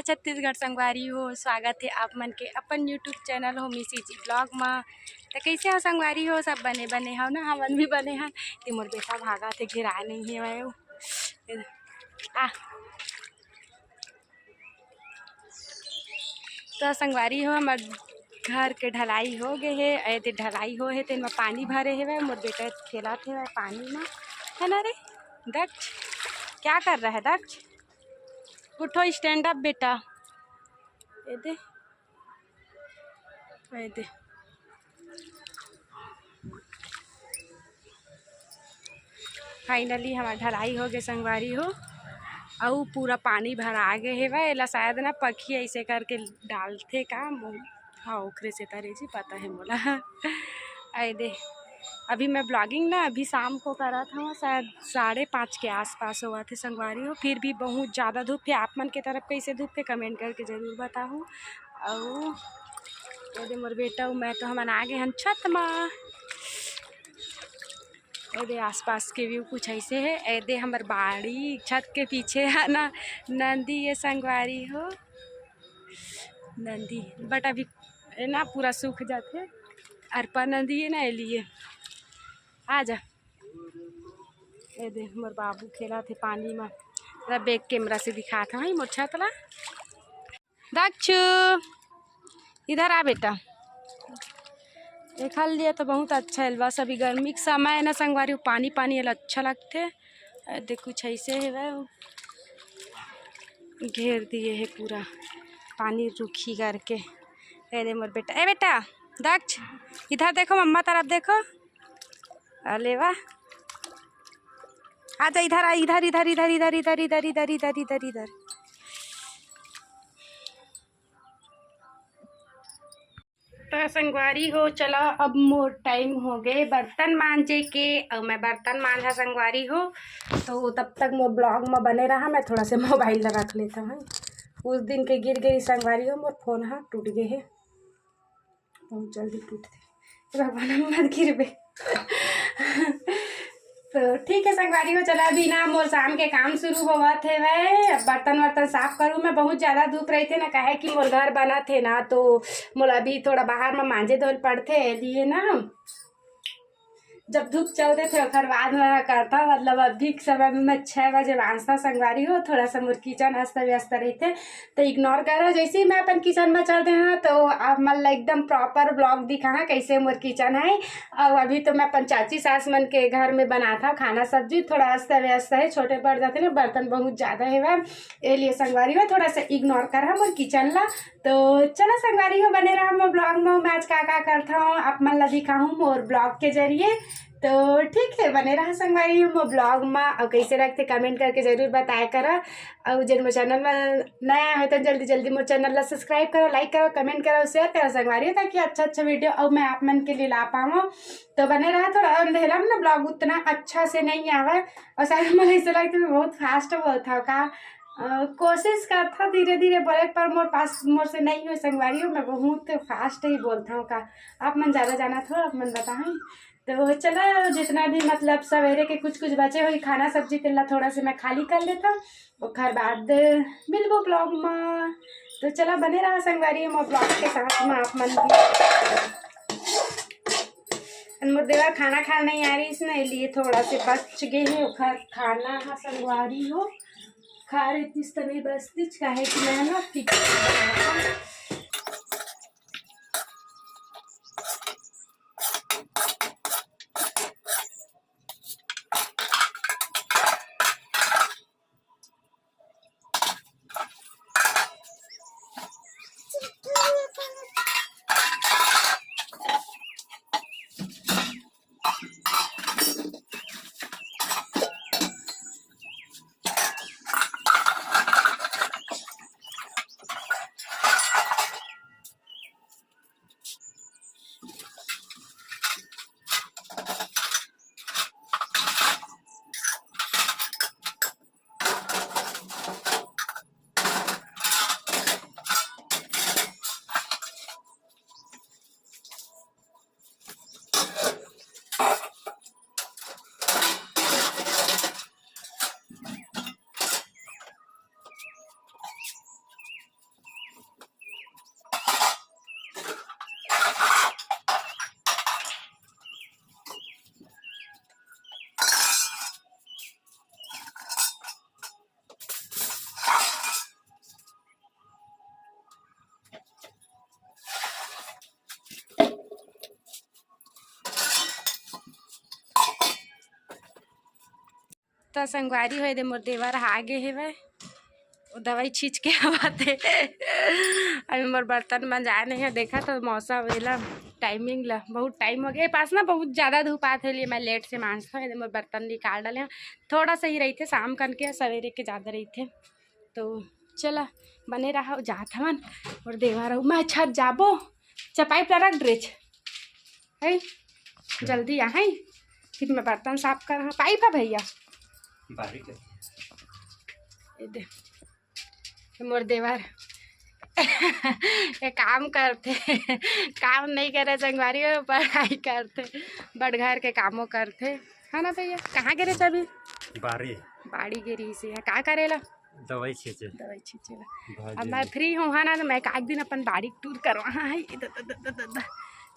छत्तीसगढ़ संगवारी हो। स्वागत है आप मन के अपन यूट्यूब चैनल हो मिसी जी ब्लॉग में। तो कैसे हो संगवारी हो? सब बने बने हो ना? हमन भी बने हैं। तो मोर बेटा भागा थे, गिरा नहीं है आ तो संगवारी हो हमार घर के ढलाई हो गए है। ऐसे ढलाई हो है तेन में पानी भरे है। मोर बेटा खेला थे पानी में, है ना रे दक्ष? क्या कर रहा है दक्ष? उठो, स्टैंड अप बेटा। ये दे फाइनली हमारा ढलाई हो गए संगवारी हो। और पूरा पानी भरा गए है वह एला शायद ना पखी ऐसे करके डालते का। हाँ ओखरे से तारे जी पता है मोला। आए दे अभी मैं ब्लॉगिंग ना अभी शाम को करा था, शायद 5:30 के आसपास हुआ थे संगवारी हो। फिर भी बहुत ज़्यादा धूप है। आप मन के तरफ कैसे धूप है कमेंट करके ज़रूर बताऊँ। और ये मोर बेटा मैं तो हम आ गए हम छत में। ये आसपास के व्यू कुछ ऐसे है। ऐदे हमार बाड़ी छत के पीछे है ना नंदी ये संगवारी हो। नंदी बट अभी ना पूरा सूख जाते। अरपा नंदी है ना लिए आ जा। ये दे मोर बाबू खेला थे पानी में। जरा बैक कैमरा से दिखा था मोर छत ला। दक्षु इधर आ बेटा। देखा लिया तो बहुत अच्छा है। बस अभी गर्मी के समय है ना संगवारी पानी पानी अच्छा लगते। देख कुछ ऐसे है वह घेर दिए है पूरा पानी रुखी करके। अरे मोर बेटा, ए बेटा दक्ष इधर देखो, मम्मा तरफ देखो। अरे वाह, आजा इधर आ, इधर इधर इधर इधर इधर इधर इधर इधर इधर इधर। तो संगवारी हो चला अब मोर टाइम हो गए बर्तन मांजे के। और मैं बर्तन मांझा संगवारी हो। तो तब तक मोर ब्लॉग में बने रहा। मैं थोड़ा सा मोबाइल रख लेता हूँ। उस दिन के गिर गई संगवारी हो मोर फोन हाँ टूट गए है। बहुत जल्दी टूटते भगवान मत गिरबे। तो ठीक है संगवारी हो चला अभी ना मोर शाम के काम शुरू हुआ थे। वह बर्तन वर्तन साफ करूँ। मैं बहुत ज़्यादा धूप रही थे ना, कहे कि मोर घर बना थे ना तो मोला अभी थोड़ा बाहर में मांझे धोल पड़ते लिए ना। जब धूप चलते थे फिर बाद में करता, मतलब अभी के समय में मैं 6 बजे बांधता संगवारी हो। थोड़ा सा मोर किचन अस्त व्यस्त रहते तो इग्नोर करो। जैसे ही मैं अपन किचन में चलते हैं तो आप मतलब एकदम प्रॉपर ब्लॉग दिखा कैसे मोर किचन है। और अभी तो मैं अपन चाची सास मन के घर में बना था खाना सब्जी। थोड़ा अस्त व्यस्त है, छोटे पड़ जाते ना, बर्तन बहुत ज़्यादा है वह ये लिए संगवारी हो थोड़ा सा इग्नोर करा मोर किचन ला। तो चलो संगवारी हो बने रहा मोर ब्लॉग में। मैं आज क्या करता हूँ आप मन ला दिखाऊँ मोर ब्लॉग के जरिए। तो ठीक है बने रहा संगवारी हो ब्लॉग में। और कैसे रखते कमेंट करके जरूर बताया करो। और जब मोर चैनल में नया है तो जल्दी जल्दी मोर चैनल ला सब्सक्राइब करो, लाइक करो, कमेंट करो, शेयर करो संगवारी हो, ताकि अच्छा वीडियो और मैं आप मन के लिए ला पाऊँ। तो बने रहा। थोड़ा अंधेरा में ना ब्लॉग उतना अच्छा से नहीं आवा। और शायद मुझे ऐसा लगता है बहुत फास्ट बोलता का। कोशिश करता धीरे धीरे बोले पर मोर से नहीं हुई संगवारी हो। मैं बहुत फास्ट ही बोलता हूँ का। आप मन ज़्यादा जाना था आप मन बताएं। तो चला जितना भी मतलब सवेरे के कुछ बचे हुई खाना सब्जी तेला थोड़ा से मैं खाली कर लेता और घर बाद मिलबो ब्लॉग में। तो चला बने रहा संगवारी में ब्लॉग के साथ में आप मन मोर देवा खाना खा नहीं आ रही इसने लिए थोड़ा से बच गए हैं खाना हाँ संगवारी हो। खा रही थी तभी बस काहे कि मैं ना तो संगवारी हो दे मोर देवर आगे है वह वो दवाई छींच के आवाते अभी मोर बर्तन मंजाए नहीं है। देखा तो मौसम वेला टाइमिंग ला बहुत टाइम हो गया पास ना बहुत ज़्यादा धूप आते लिए मैं लेट से मांझता हूँ। मोर बर्तन निकाल डाले थोड़ा सा ही रही थे शाम कन के सवेरे के ज़्यादा रही थे तो चला बने रहा जात हवन और देवा रहूँ मैं छत जाबो चपाई पर रख ड्रेच है जल्दी आ है फिर मैं बर्तन साफ कर पाइप है भैया दे मोर देवर ये काम करते काम नहीं करे संगवारी पढ़ाई करते बड़ घर के कामों करते है ना भैया। कहाँ गिरे अभी बाड़ी गिरी से है का करेला दवाई छींचेला। अब मैं फ्री हूँ है ना तो मैं एक दिन अपन बाड़ी टूर करवा है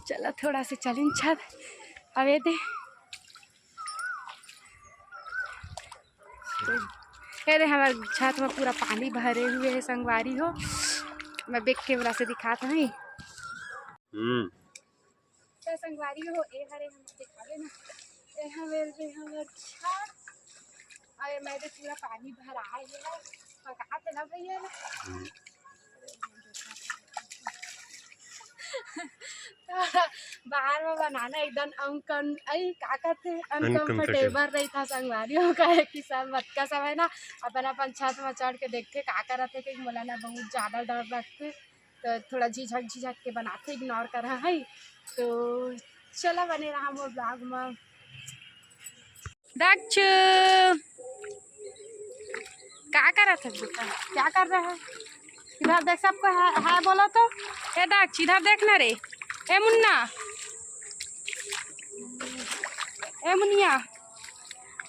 चलो थोड़ा से चलिन छत अब ये दे हमारे छत में पूरा पानी भरे हुए है संगवारी हो। मैं बैक कैमरा से दिखाता हूँ संगवारी हो ए हरे हम दिखावे ना ए हमारे छत अरे मैं तो पूरा पानी भरा है पकाते ना भैया ना बाहर में बनाना एकदम अनकम्फर्टेबल रही था संगवारियों का कि सब बच्चा सब है ना अपन छत में चढ़ के देखते का करते कि मोला ना बहुत ज़्यादा डर लगते तो थोड़ा झिझक के बनाते इग्नोर कर रहा है तो चला बने रहा वो ब्लॉग में। दक्ष क्या कर रहा था बेटा क्या कर रहा है इधर देख सबको है बोलो तो ए दक्ष इधर देखना रे ए मुन्ना ए मुनिया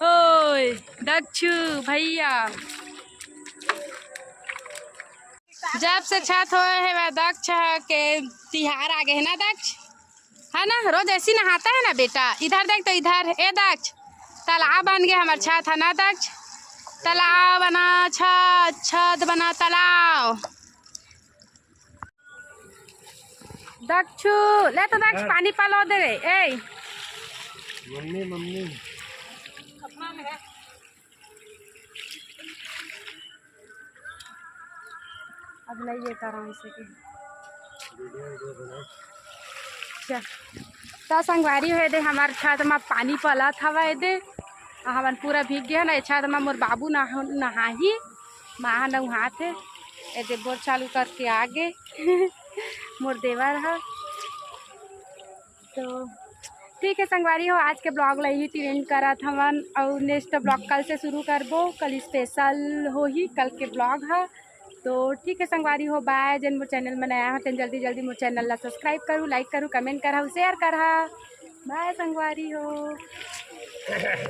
ओए दक्ष भैया जब से छत हो है वह दक्ष के तिहार आ गए है ना दक्ष है ना रोज ऐसी नहाता है ना बेटा। इधर देख तो इधर ए दक्ष तालाब बन गया हमारे छत है ना दक्ष तालाब बना छत बना तालाब दक्षु ले तो दक्ष पानी पालो दे ए मम्मी अब नहीं ये कर रहा हूँ इसे तो संगवारी हो दे हमारे छत में पानी पला था वह दे हवन पूरा भीग गया ना छत में मोर बाबू नहाही माँ नहाते ए बोर चालू करके आगे मोर देवर है तो ठीक है संगवारी हो आज के ब्लॉग ला ही एंड करा था मन और नेक्स्ट ब्लॉग कल से शुरू करबो कल स्पेशल हो ही कल के ब्लॉग है तो ठीक है संगवारी हो बाय। जन मोर चैनल में नया हो तो जल्दी मोर चैनल ला सब्सक्राइब करूँ लाइक करूँ कमेंट करा शेयर करा बाय संगवारी हो।